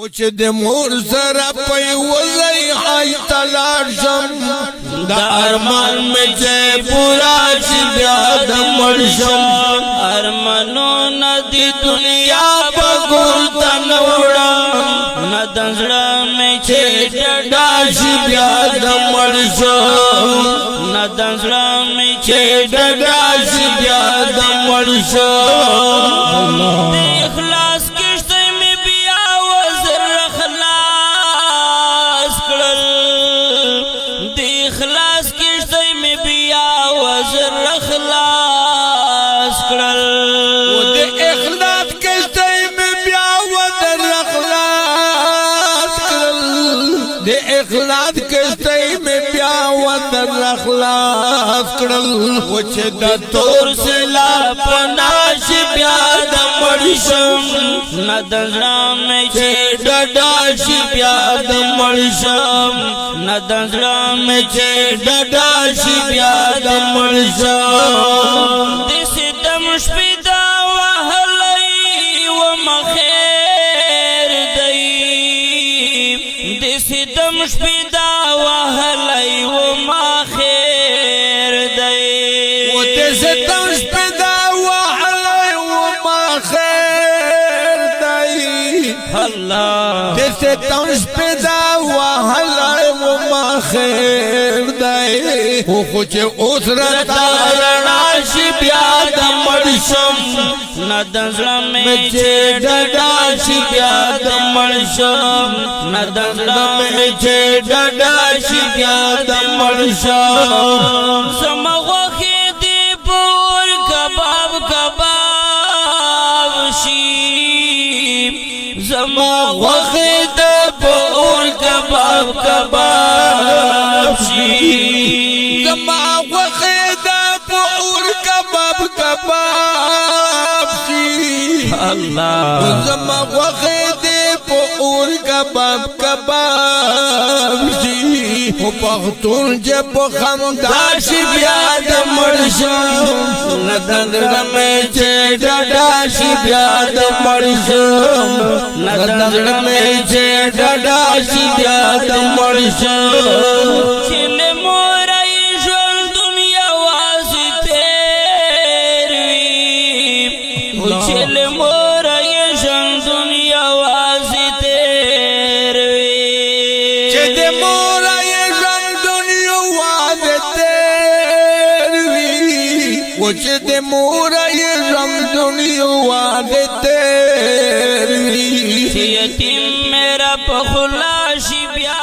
وچ د مور سره پیوځي حي تلار شم د ارمان مې چې پورا شي بیا د مرشم ارمانو ندی دنیا په ګور تنوړم ندنزړه مې چې ډډا شي بیا د مرشم ندنزړه مې چې ډډا شي بیا د مرشم اخلاص کشته مې بیا وزر خلاص کړل د اخلاص کشته مې بیا وزر خلاص کړل و د اخلاص کشته مې بیا وزر خلاص کړل د اخلاص کشته مې بیا وزر خلاص کړل و چې د تور سلا پناش بیا د مرشم ندنزړه مې چې ډډا شي بیا د مرشم ندنزړه مې چې ډډا شي بیا د مرشم د ستم شپې دا وهلې و مخیر دی د ستم شپې دا وهلې و مخیر دی و د ستم شپې دا وهلې و مخیر دی الله د ستم شپې دا وهلې و مخیر دی خو چې اوس راته رڼا شي بیا د مرشم ندنزړه مې چې ډډا شي بیا د مرشم ندنزړه مې چې ډډا شي بیا د مرشم زما غوښې دې پور کباب کباب شي زما غوښې دې پور کباب کباب شي زما غوښې د پور کباب کباب شي الله زما غوښې د پور کباب کباب شي او پختون چې په خندا شي بیا د مرشم ندنزړه مې چې ډډا شي بیا د مرشم ندنزړه مې چې ډډا شي بیا د مرشم چل مورا یشن دنیا واسی تیر وی چل مورا یشن دنیا واسی تیر وی و چل مورا یشن دنیا واسی تیر وی یتیم میرا پخلاشی بیا